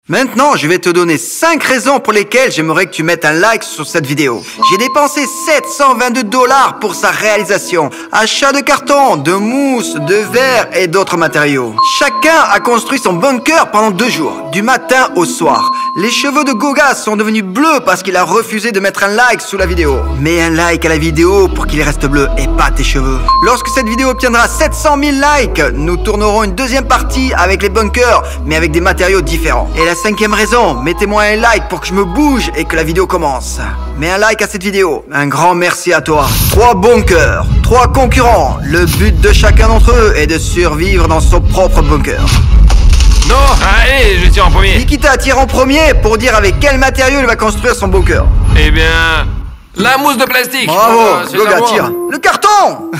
Maintenant, je vais te donner 5 raisons pour lesquelles j'aimerais que tu mettes un like sur cette vidéo. J'ai dépensé 722 $ pour sa réalisation. Achat de carton, de mousse, de verre et d'autres matériaux. Chacun a construit son bunker pendant 2 jours, du matin au soir. Les cheveux de Goga sont devenus bleus parce qu'il a refusé de mettre un like sous la vidéo. Mets un like à la vidéo pour qu'il reste bleu et pas tes cheveux. Lorsque cette vidéo obtiendra 700 000 likes, nous tournerons une deuxième partie avec les bunkers, mais avec des matériaux différents. Et la 5e raison, mettez-moi un like pour que je me bouge et que la vidéo commence. Mets un like à cette vidéo. Un grand merci à toi. 3 bunkers, 3 concurrents. Le but de chacun d'entre eux est de survivre dans son propre bunker. Non, allez, je tire en premier. Nikita tire en premier pour dire avec quel matériau il va construire son bunker. Eh bien, la mousse de plastique. Bravo, C'est Goga à moi. tire. Le carton.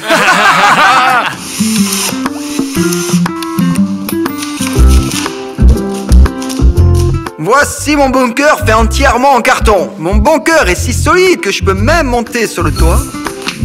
Voici mon bunker fait entièrement en carton. Mon bunker est si solide que je peux même monter sur le toit,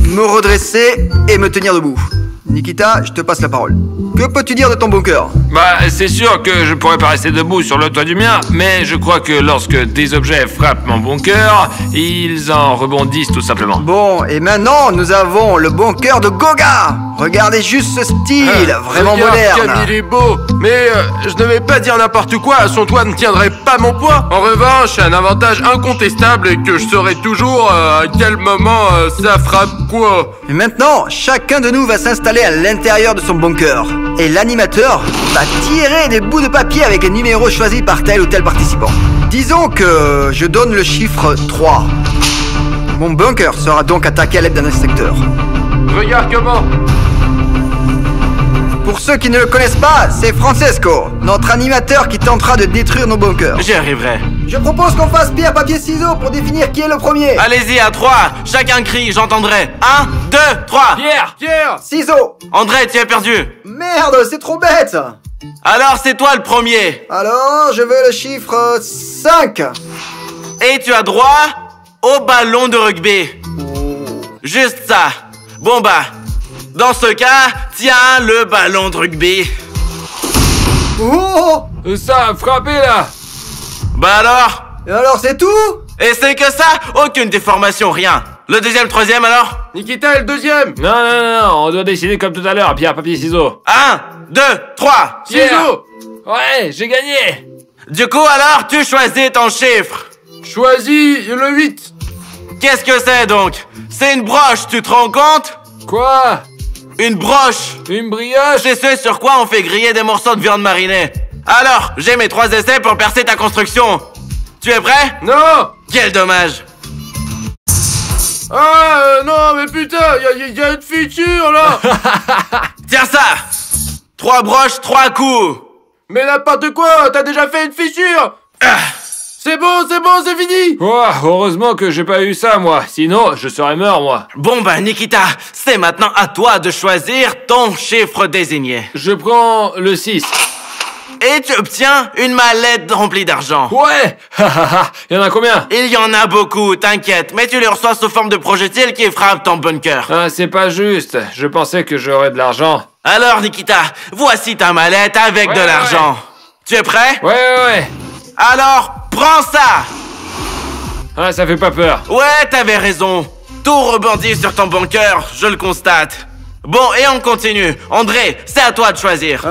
me redresser et me tenir debout. Nikita, je te passe la parole. Que peux-tu dire de ton bunker? Bah, c'est sûr que je pourrais pas rester debout sur le toit du mien, mais je crois que lorsque des objets frappent mon bunker, ils en rebondissent tout simplement. Bon, et maintenant, nous avons le bunker de Goga. Regardez juste ce style, vraiment moderne. Comme il est beau, mais je ne vais pas dire n'importe quoi, son toit ne tiendrait pas mon poids. En revanche, un avantage incontestable est que je saurai toujours à quel moment ça frappe quoi. Et maintenant, chacun de nous va s'installer à l'intérieur de son bunker. Et l'animateur va tirer des bouts de papier avec les numéros choisis par tel ou tel participant. Disons que je donne le chiffre 3. Mon bunker sera donc attaqué à l'aide d'un inspecteur. Regarde comment. Pour ceux qui ne le connaissent pas, c'est Francesco, notre animateur qui tentera de détruire nos bunkers. J'y arriverai. Je propose qu'on fasse pierre, papier, ciseaux pour définir qui est le premier. Allez-y, à 3. Chacun crie, j'entendrai. 1, 2, 3. Pierre. Ciseaux. André, tu es perdu. Merde, c'est trop bête. Alors, c'est toi le premier. Alors, je veux le chiffre 5. Et tu as droit au ballon de rugby. Juste ça. Bon bah, dans ce cas, tiens le ballon de rugby. Oh. Ça a frappé là. Bah alors? Et alors, c'est tout? Et c'est que ça? Aucune déformation, rien. Le deuxième, troisième alors? Nikita est le deuxième. Non, on doit décider comme tout à l'heure, pierre, papier, ciseaux. 1, 2, 3. Ciseaux. Ouais, j'ai gagné. Du coup alors, tu choisis ton chiffre. Choisis le 8. Qu'est-ce que c'est donc? C'est une broche, tu te rends compte? Quoi? Une broche. Une brioche? C'est ce sur quoi on fait griller des morceaux de viande marinée. Alors, j'ai mes 3 essais pour percer ta construction. Tu es prêt? Non. Quel dommage. Ah non, mais putain, y a une feature là. Tiens ça. 3 broches, 3 coups. Mais n'importe quoi, t'as déjà fait une fissure. C'est bon, c'est fini. Oh, heureusement que j'ai pas eu ça, moi. Sinon, je serais mort, moi. Bon bah Nikita, c'est maintenant à toi de choisir ton chiffre désigné. Je prends le 6. Et tu obtiens une mallette remplie d'argent. Ouais. Il y en a combien? Il y en a beaucoup, t'inquiète, mais tu les reçois sous forme de projectiles qui frappent ton bunker. Ah, c'est pas juste. Je pensais que j'aurais de l'argent. Alors Nikita, voici ta mallette avec Ouais, de l'argent. Tu es prêt? Ouais. Alors, prends ça. Ah, ça fait pas peur. Ouais, t'avais raison. Tout rebondit sur ton bunker, je le constate. Bon, et on continue. André, c'est à toi de choisir.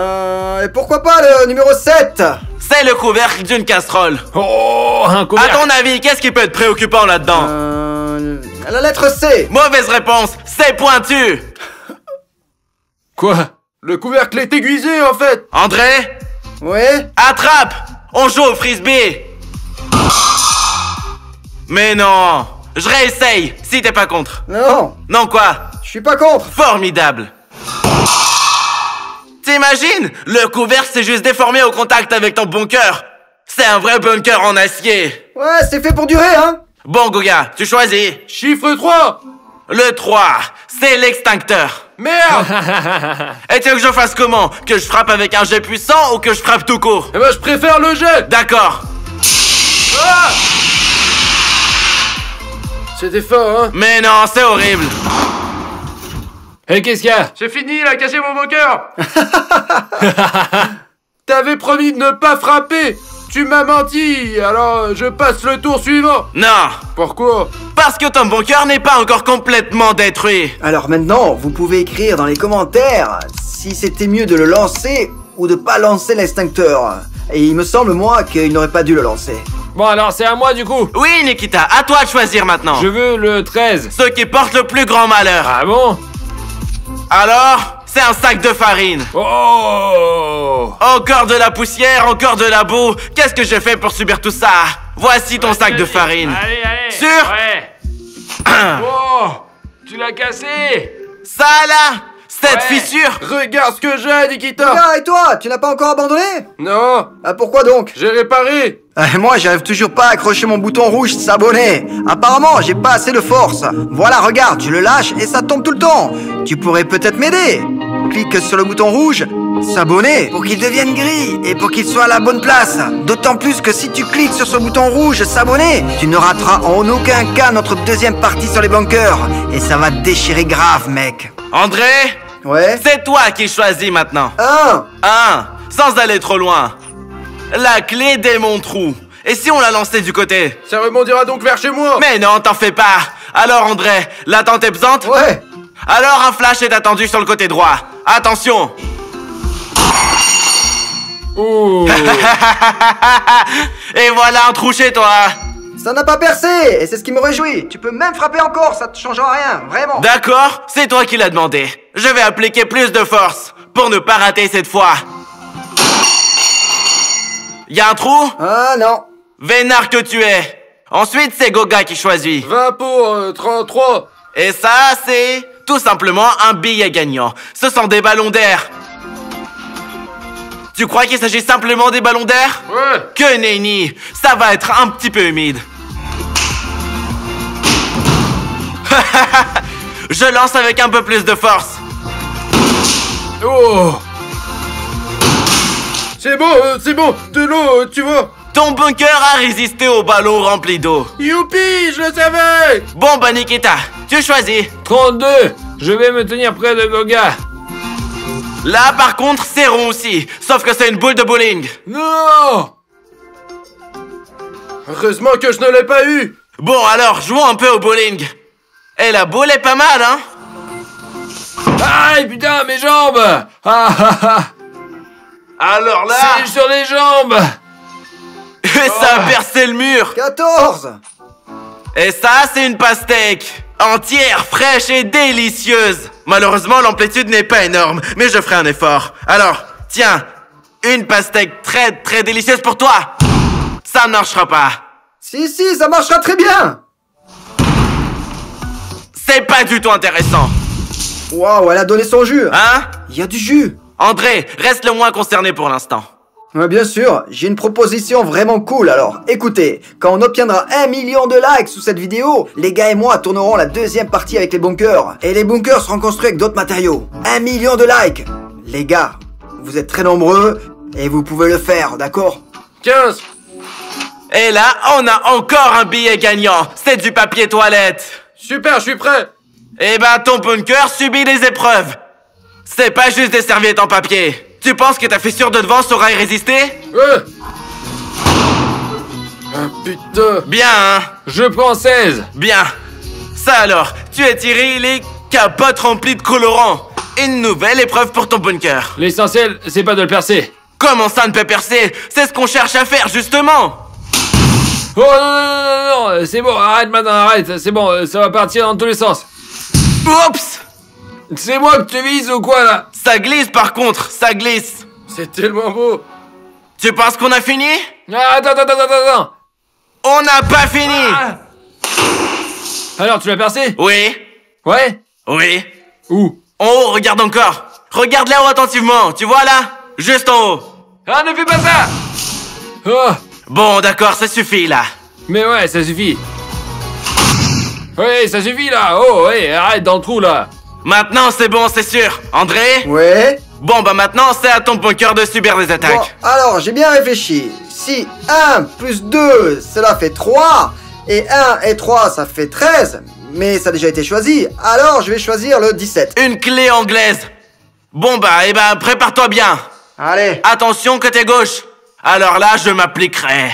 Et pourquoi pas le numéro 7? C'est le couvercle d'une casserole. Oh, un À couvercle. ton avis, qu'est-ce qui peut être préoccupant là-dedans? La lettre C. Mauvaise réponse, c'est pointu. Quoi? Le couvercle est aiguisé en fait. André, Ouais. attrape. On joue au frisbee. Mais non, je réessaye, si t'es pas contre. Non, Non quoi? je suis pas contre. Formidable. T'imagines? Le couvercle s'est juste déformé au contact avec ton bunker. C'est un vrai bunker en acier. Ouais, c'est fait pour durer, hein. Bon Goga, tu choisis. Chiffre 3. Le 3, c'est l'extincteur. Merde. Et tu veux que je fasse comment? Que je frappe avec un jet puissant ou que je frappe tout court? Eh ben je préfère le jet. D'accord. C'était fort, hein. Mais non, c'est horrible. Et qu'est-ce qu'il y a? C'est fini, il a cassé mon bunker. T'avais promis de ne pas frapper. Tu m'as menti, alors je passe le tour suivant. Non, Pourquoi? parce que ton bunker n'est pas encore complètement détruit. Alors maintenant, vous pouvez écrire dans les commentaires si c'était mieux de le lancer ou de pas lancer l'extincteur. Et il me semble, moi, qu'il n'aurait pas dû le lancer. Bon, alors c'est à moi du coup. Oui, Nikita, à toi de choisir maintenant. Je veux le 13. Ceux qui portent le plus grand malheur. Ah bon? Alors, c'est un sac de farine. Oh! Encore de la poussière, encore de la boue. Qu'est-ce que j'ai fait pour subir tout ça? Voici ton sac de farine. Allez. Sûr? Ouais. Oh! Tu l'as cassé! Ça là, cette Ouais. fissure. Regarde ce que j'ai, Nikita. Ah, et toi, tu n'as pas encore abandonné? Non, Ah, pourquoi donc? j'ai réparé. Moi, j'arrive toujours pas à accrocher mon bouton rouge s'abonner. Apparemment, j'ai pas assez de force. Voilà, regarde, je le lâche et ça tombe tout le temps. Tu pourrais peut-être m'aider. Clique sur le bouton rouge, s'abonner, pour qu'il devienne gris et pour qu'il soit à la bonne place. D'autant plus que si tu cliques sur ce bouton rouge, s'abonner, tu ne rateras en aucun cas notre deuxième partie sur les bunkers. Et ça va te déchirer grave, mec. André, Ouais? c'est toi qui choisis maintenant. 1. Sans aller trop loin. La clé des mon trou. Et si on la lançait du côté? Ça rebondira donc vers chez moi. Mais non, t'en fais pas. Alors André, l'attente est pesante? Ouais. Alors un flash est attendu sur le côté droit. Attention. Ouh! Et voilà un trou chez toi. Ça n'a pas percé et c'est ce qui me réjouit. Tu peux même frapper encore, ça te changera rien, vraiment. D'accord, c'est toi qui l'as demandé. Je vais appliquer plus de force pour ne pas rater cette fois. Y a un trou? Ah non. Vénard que tu es. Ensuite, c'est Goga qui choisit. 20 pour 33. Et ça, c'est tout simplement un billet gagnant. Ce sont des ballons d'air. Tu crois qu'il s'agit simplement des ballons d'air? Ouais. Que nenni, ça va être un petit peu humide. Je lance avec un peu plus de force. Oh! C'est bon, de l'eau, tu vois. Ton bunker a résisté au ballon rempli d'eau. Youpi, je le savais. Bon bah Nikita, tu choisis. 32! Je vais me tenir près de Goga. Là par contre c'est rond aussi, sauf que c'est une boule de bowling. Non! Heureusement que je ne l'ai pas eu. Bon alors, jouons un peu au bowling. Et la boule est pas mal, hein? Aïe, putain, mes jambes! Ah ah ah! Alors là, C'est sur les jambes! ça a percé le mur. 14. Et ça, c'est une pastèque. Entière, fraîche et délicieuse. Malheureusement, l'amplitude n'est pas énorme, mais je ferai un effort. Alors, tiens, une pastèque très délicieuse pour toi. Ça ne marchera pas. Si, ça marchera très bien. C'est pas du tout intéressant. Waouh, elle a donné son jus. Hein? Il y a du jus. André, reste le moins concerné pour l'instant. Ouais, bien sûr, j'ai une proposition vraiment cool alors. Écoutez, quand on obtiendra 1 million de likes sous cette vidéo, les gars et moi tournerons la deuxième partie avec les bunkers. Et les bunkers seront construits avec d'autres matériaux. 1 million de likes. Les gars, vous êtes très nombreux et vous pouvez le faire, d'accord? 15. Et là, on a encore un billet gagnant. C'est du papier toilette. Super, je suis prêt. Eh ben, ton bunker subit des épreuves. C'est pas juste des serviettes en papier. Tu penses que ta fissure de devant saura y résister? Ouais. Ah putain. Bien, hein? Je prends 16! Bien. Ça alors, tu as tiré les capotes remplies de colorants. Une nouvelle épreuve pour ton bunker. L'essentiel, c'est pas de le percer. Comment ça ne peut percer? C'est ce qu'on cherche à faire, justement. Oh non, c'est bon, arrête maintenant, arrête, c'est bon, ça va partir dans tous les sens. Oups! C'est moi que tu vises ou quoi là? Ça glisse par contre, ça glisse. C'est tellement beau. Tu penses qu'on a fini? Ah, attends. On n'a pas fini. Alors, tu l'as percé? Oui, Ouais? oui. Où? En haut, regarde encore. Regarde là-haut attentivement, tu vois là? Juste en haut. Ah, ne fais pas ça! Oh, Bon, d'accord, ça suffit là. mais ouais, ça suffit. Ouais, ça suffit là. Oh, ouais, arrête dans le trou là. Maintenant, c'est bon, c'est sûr. André? Ouais. Bon, bah maintenant, c'est à ton bunker de subir des Bon, attaques. alors, j'ai bien réfléchi. Si 1 plus 2, cela fait 3, et 1 et 3, ça fait 13, mais ça a déjà été choisi, alors je vais choisir le 17. Une clé anglaise. Bon, bah, prépare-toi bien. Allez. Attention, côté gauche. Alors là, je m'appliquerai.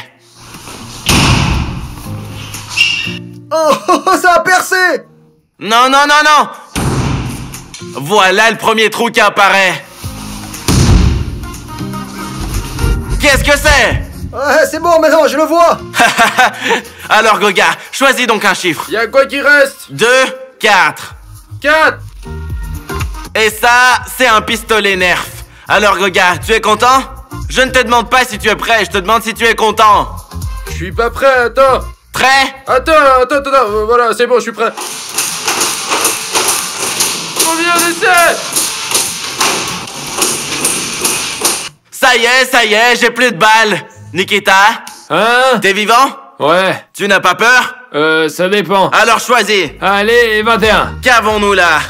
Oh, ça a percé! Non, non, non, non! Voilà le premier trou qui apparaît. Qu'est-ce que c'est? Ouais, c'est bon, maintenant, je le vois! Alors, Goga, choisis donc un chiffre. Y'a quoi qui reste? 2, 4. 4. Et ça, c'est un pistolet Nerf. Alors, Goga, tu es content? Je ne te demande pas si tu es prêt, je te demande si tu es content. Je suis pas prêt, attends. Prêt? Attends, voilà, c'est bon, je suis prêt. Combien d'essais? Ça y est, j'ai plus de balles. Nikita, Hein? t'es vivant? Ouais. Tu n'as pas peur? Ça dépend. Alors choisis. Allez, 21. Qu'avons-nous là?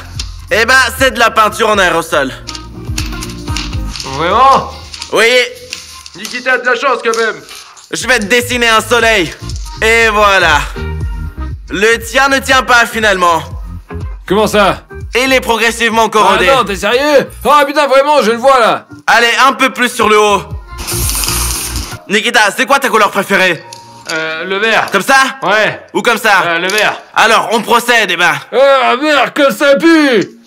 Eh ben, c'est de la peinture en aérosol. Vraiment? Oui, Nikita a de la chance quand même. je vais te dessiner un soleil. Et voilà. Le tien ne tient pas finalement. Comment ça? Il est progressivement Ah corrodé. non, t'es sérieux? Oh putain, vraiment, je le vois là. Allez, un peu plus sur le haut. Nikita, c'est quoi ta couleur préférée? Le vert. Comme ça? Ouais. Ou comme ça? Le vert. Alors, on procède, eh ben. Ah merde, que ça pue!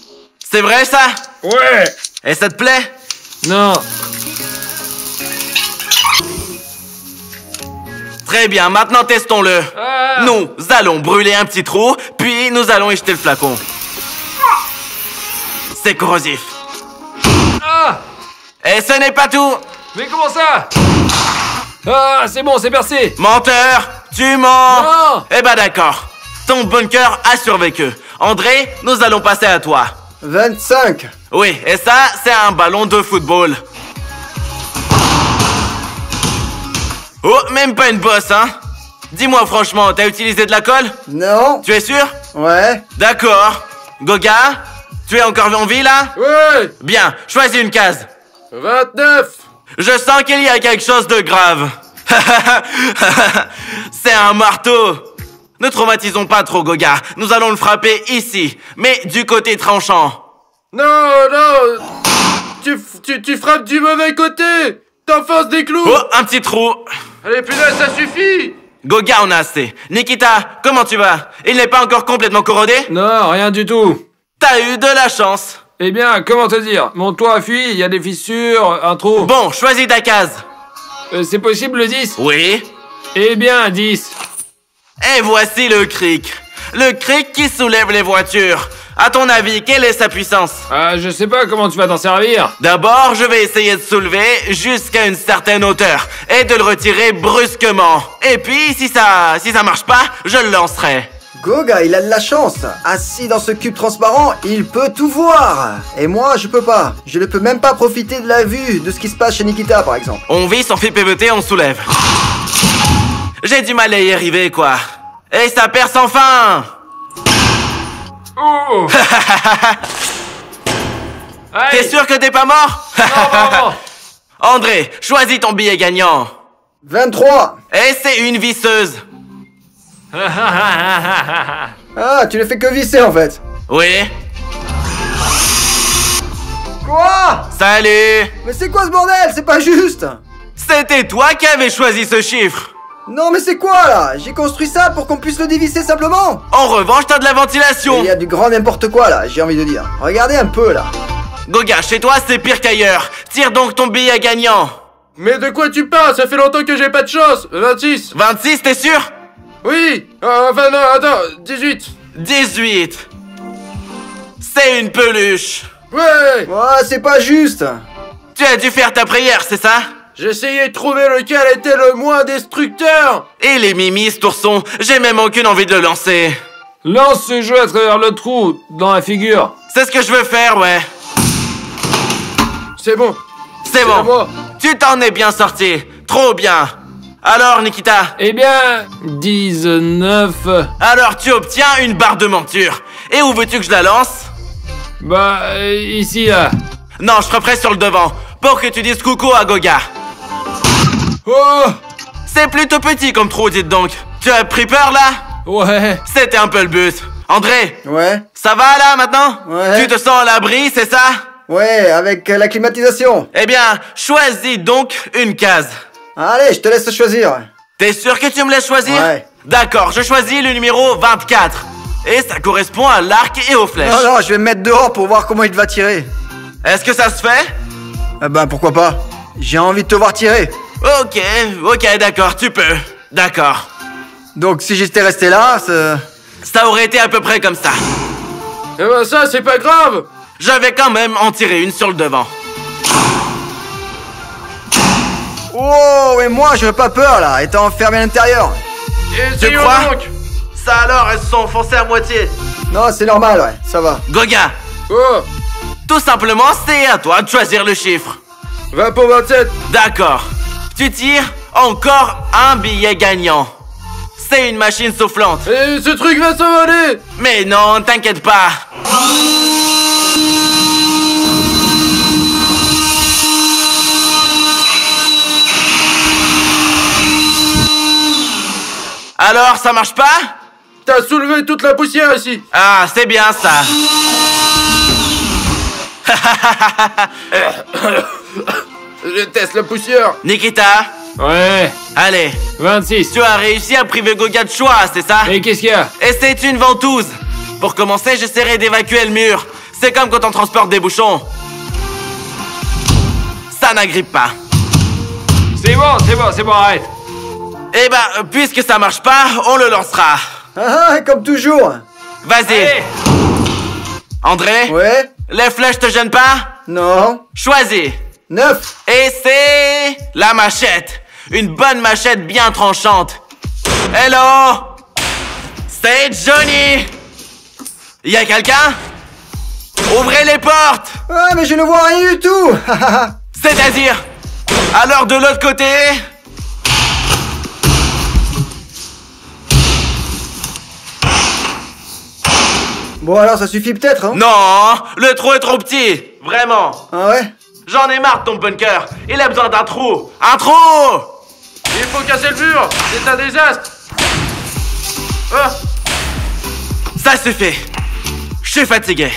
C'est vrai ça? Ouais. Et ça te plaît? Non. Très bien, maintenant testons-le. Ah. Nous allons brûler un petit trou, puis nous allons y jeter le flacon. C'est corrosif. Ah! Et ce n'est pas tout. Mais comment ça? Ah, c'est bon, c'est percé. Menteur, tu mens. Non. Eh ben d'accord. Ton bunker a survécu. André, nous allons passer à toi. 25. Oui, et ça, c'est un ballon de football. Oh, même pas une bosse, hein? Dis-moi franchement, t'as utilisé de la colle? Non. Tu es sûr? Ouais. D'accord. Goga, tu es encore en vie là? Ouais. Bien, choisis une case. 29. Je sens qu'il y a quelque chose de grave. C'est un marteau. Ne traumatisons pas trop, Goga. Nous allons le frapper ici, mais du côté tranchant. Non, non. Tu frappes du mauvais côté. T'enfonces des clous. Oh, un petit trou. Allez, putain, ça suffit. Goga, on a assez. Nikita, comment tu vas? Il n'est pas encore complètement corrodé? Non, rien du tout. T'as eu de la chance. Eh bien, comment te dire? Mon toit a fui, il y a des fissures, un trou. Bon, choisis ta case. C'est possible le 10? Oui. Eh bien, 10. Et voici le cric. Le cric qui soulève les voitures. À ton avis, quelle est sa puissance? Je sais pas comment tu vas t'en servir. D'abord, je vais essayer de soulever jusqu'à une certaine hauteur et de le retirer brusquement. Et puis, si ça marche pas, je le lancerai. Goga, il a de la chance. Assis dans ce cube transparent, il peut tout voir. Et moi, je peux pas. Je ne peux même pas profiter de la vue de ce qui se passe chez Nikita, par exemple. On vit sans fil PVT, on soulève. J'ai du mal à y arriver, quoi. Et ça perce enfin. Oh. T'es sûr que t'es pas mort? Non. André, choisis ton billet gagnant. 23. Et c'est une visseuse. Ah, tu ne fais que visser, en fait. Oui. Quoi? Salut. Mais c'est quoi ce bordel? C'est pas juste. C'était toi qui avais choisi ce chiffre. Non, mais c'est quoi, là? J'ai construit ça pour qu'on puisse le dévisser simplement. En revanche, t'as de la ventilation. Il y a du grand n'importe quoi, là, j'ai envie de dire. Regardez un peu, là. Goga, chez toi, c'est pire qu'ailleurs. Tire donc ton billet gagnant. Mais de quoi tu parles? Ça fait longtemps que j'ai pas de chance. 26. 26, t'es sûr? Oui. Enfin non, attends. 18. 18. C'est une peluche. Ouais. Ouais, c'est pas juste. Tu as dû faire ta prière, c'est ça? J'essayais de trouver lequel était le moins destructeur. Et les mimis, cet ourson, j'ai même aucune envie de le lancer. Lance ce jeu à travers le trou, dans la figure. C'est ce que je veux faire, ouais. C'est bon. C'est à bon. moi. Tu t'en es bien sorti. Trop bien. Alors, Nikita? Eh bien, 19. Alors, tu obtiens une barre de monture. Et où veux-tu que je la lance? Bah, ici, là. Non, je ferai près sur le devant, pour que tu dises coucou à Goga. Oh! C'est plutôt petit comme trou, dites donc. Tu as pris peur, là? Ouais. C'était un peu le but. André, Ouais. ça va, là, maintenant? Ouais. Tu te sens à l'abri, c'est ça? Ouais, avec la climatisation. Eh bien, choisis donc une case. Allez, je te laisse choisir. T'es sûr que tu me laisses choisir? Ouais. D'accord, je choisis le numéro 24. Et ça correspond à l'arc et aux flèches. Non, non, je vais me mettre dehors pour voir comment il va tirer. Est-ce que ça se fait? Eh ben, pourquoi pas. J'ai envie de te voir tirer. Ok, d'accord, tu peux. D'accord. Donc, si j'étais resté là, Ça aurait été à peu près comme ça. Eh ben ça, c'est pas grave. Je vais quand même en tirer une sur le devant. Oh, et moi, je n'ai pas peur, là, étant enfermé à l'intérieur. Essayons crois? donc. Ça alors, elles se sont enfoncées à moitié. Non, c'est normal, ouais, ça va. Goga, Oh, tout simplement, c'est à toi de choisir le chiffre. va pour 27. D'accord. Tu tires encore un billet gagnant. C'est une machine soufflante. Et ce truc va s'envoler. Mais non, t'inquiète pas. Alors, ça marche pas? T'as soulevé toute la poussière ici. Ah, c'est bien ça. Je déteste la poussière. Nikita, Ouais, allez. 26. Tu as réussi à priver Goga de choix, c'est ça? Et qu'est-ce qu'il y a? Et c'est une ventouse. Pour commencer, j'essaierai d'évacuer le mur. C'est comme quand on transporte des bouchons. Ça n'agrippe pas. C'est bon, arrête. Eh ben, puisque ça marche pas, on le lancera. Ah, comme toujours. Vas-y. Allez. André, Ouais. les flèches te gênent pas? Non. Choisis. 9. Et c'est la machette. Une bonne machette bien tranchante. Hello? C'est Johnny. Y a quelqu'un? Ouvrez les portes. Ouais, mais je ne vois rien du tout. C'est-à-dire? Alors de l'autre côté? Bon, alors ça suffit peut-être, hein? Non, le trou est trop petit. Vraiment. Ah ouais? J'en ai marre de ton bunker. Il a besoin d'un trou. Un trou! Il faut casser le mur. C'est un désastre. Ah, Ça suffit. Je suis fatigué.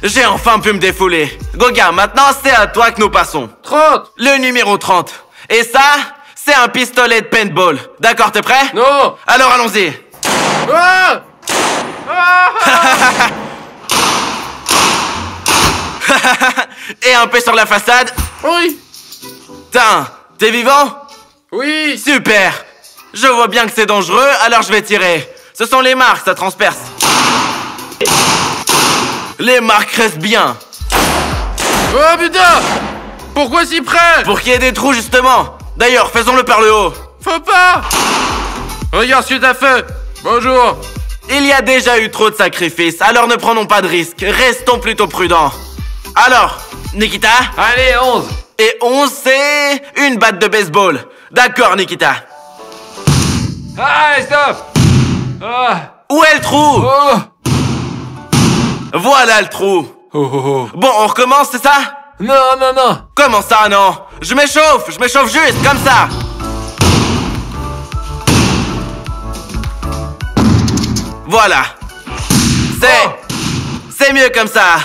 J'ai enfin pu me défouler. Goga, maintenant c'est à toi que nous passons. 30. Le numéro 30. Et ça, c'est un pistolet de paintball. D'accord, t'es prêt? Non. Alors allons-y. Ah. Et un peu sur la façade. Oui. Tiens, t'es vivant? Oui. Super. Je vois bien que c'est dangereux, alors je vais tirer. Ce sont les marques, ça transperce. Les marques restent bien. Oh putain. Pourquoi si près? Pour qu'il y ait des trous, justement. D'ailleurs, faisons-le par le haut. Faut pas. Regarde ce que t'as fait. Bonjour. Il y a déjà eu trop de sacrifices, alors ne prenons pas de risques. Restons plutôt prudents. Alors, Nikita? Allez, 11. Et 11, c'est une batte de baseball. D'accord, Nikita. Ah, stop. Ah. Où est le trou? Oh. Voilà le trou. Oh. Bon, on recommence, c'est ça? Non. Comment ça, non? Je m'échauffe juste, comme ça. Voilà. C'est mieux comme ça.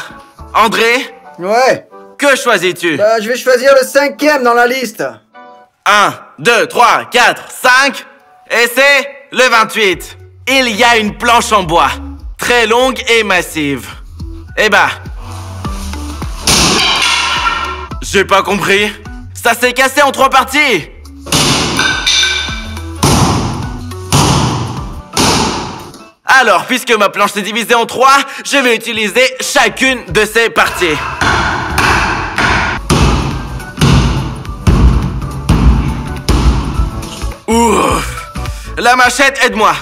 André, Ouais. que choisis-tu? Bah, je vais choisir le 5e dans la liste. 1, 2, 3, 4, 5. Et c'est le 28. Il y a une planche en bois. Très longue et massive. Eh bah. J'ai pas compris. Ça s'est cassé en 3 parties. Alors, puisque ma planche s'est divisée en 3, je vais utiliser chacune de ces parties. Ouf. La machette, aide-moi.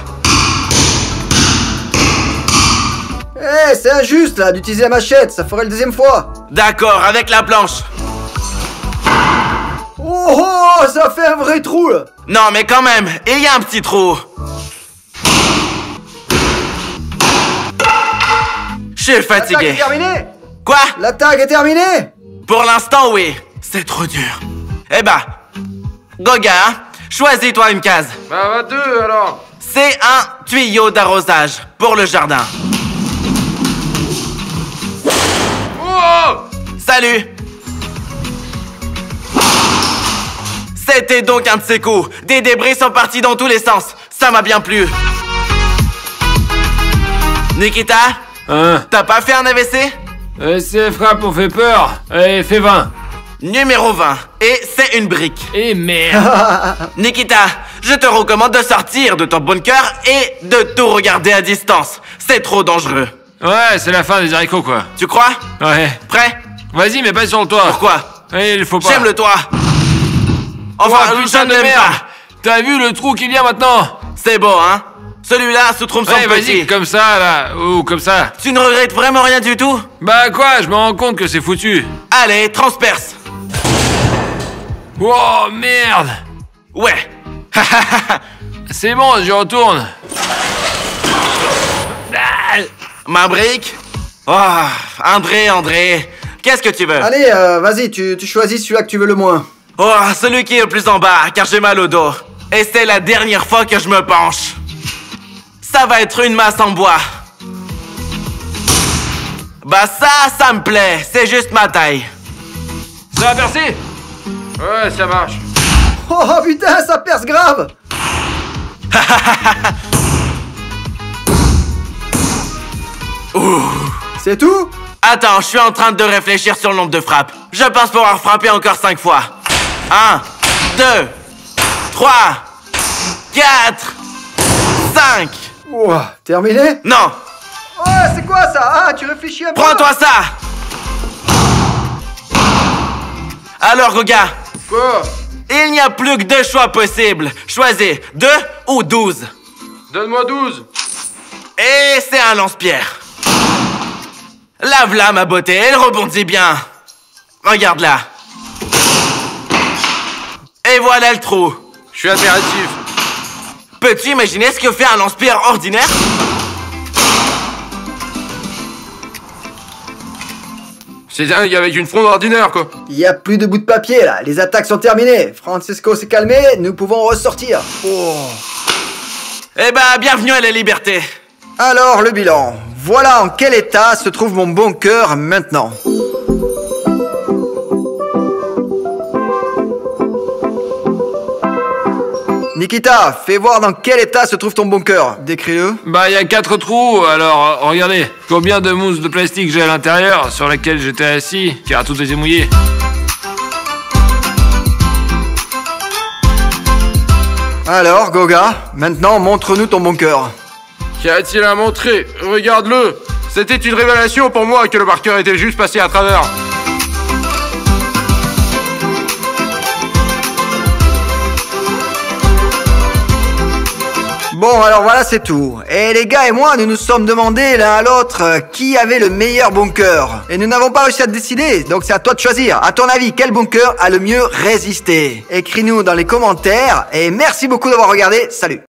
Eh, c'est injuste, là, d'utiliser la machette. Ça ferait le 2e fois. D'accord, avec la planche. Oh, ça fait un vrai trou, là. Non, mais quand même, il y a un petit trou. Je suis L'attaque est fatigué. terminée. Quoi? L'attaque est terminée. Pour l'instant, oui. C'est trop dur. Eh bah, Goga, choisis-toi une case. Bah, 22 alors. C'est un tuyau d'arrosage pour le jardin. Oh. Salut. C'était donc un de ces coups. Des débris sont partis dans tous les sens. Ça m'a bien plu. Nikita, Hein? t'as pas fait un AVC? Ces frappes ont fait peur. Allez, fais 20. Numéro 20. Et c'est une brique. Et merde. Nikita, je te recommande de sortir de ton bunker et de tout regarder à distance. C'est trop dangereux. Ouais, c'est la fin des haricots, quoi. Tu crois? Ouais. Prêt? Vas-y, mais pas sur le toit. Pourquoi? Il faut pas. J'aime le toit. Oh, Enfin, putain je ne de l'aime merde. pas. T'as vu le trou qu'il y a maintenant? C'est beau, hein? Celui-là se trouve Ouais, sans vas-y, petit. comme ça, là. Ou comme ça. Tu ne regrettes vraiment rien du tout? Bah quoi, je me rends compte que c'est foutu. Allez, transperce. Oh, merde. Ouais. C'est bon, je retourne. Ah. Ma brique? Oh, André, qu'est-ce que tu veux? Allez, vas-y, tu choisis celui-là que tu veux le moins. Oh, celui qui est le plus en bas, car j'ai mal au dos. Et c'est la dernière fois que je me penche. Ça va être une masse en bois. Bah ça me plaît. C'est juste ma taille. Ça va percer? Ouais, ça marche. Oh putain, ça perce grave. C'est tout? Attends, je suis en train de réfléchir sur le nombre de frappes. Je pense pouvoir frapper encore 5 fois. 1, 2, 3, 4, 5. Ouah, terminé? Non, Ouais, c'est quoi ça? Ah, tu réfléchis un peu. prends-toi ça. Alors, Goga, Quoi? il n'y a plus que 2 choix possibles. Choisis 2 ou 12. Donne-moi 12. Et c'est un lance-pierre. Lave-la, ma beauté, elle rebondit bien. Regarde là. Et voilà le trou. Je suis admiratif. Peux-tu imaginer ce que fait un lance-pierre ordinaire? C'est dingue avec une fronde ordinaire, quoi. Il y a plus de bout de papier là, les attaques sont terminées. Francesco s'est calmé, nous pouvons ressortir. Oh. Eh ben, bienvenue à la liberté. Alors, le bilan. Voilà en quel état se trouve mon bunker maintenant. Nikita, fais voir dans quel état se trouve ton bunker. Décris-le. Bah, il y a 4 trous, alors regardez. Combien de mousse de plastique j'ai à l'intérieur sur laquelle j'étais assis, car tout était mouillé. Alors, Goga, maintenant montre-nous ton bunker. Qu'y a-t-il à montrer? Regarde-le. C'était une révélation pour moi que le marqueur était juste passé à travers. Bon, alors voilà, c'est tout. Et les gars et moi, nous nous sommes demandé l'un à l'autre qui avait le meilleur bunker. Et nous n'avons pas réussi à décider, donc c'est à toi de choisir. À ton avis, quel bunker a le mieux résisté? Écris-nous dans les commentaires, et merci beaucoup d'avoir regardé. Salut!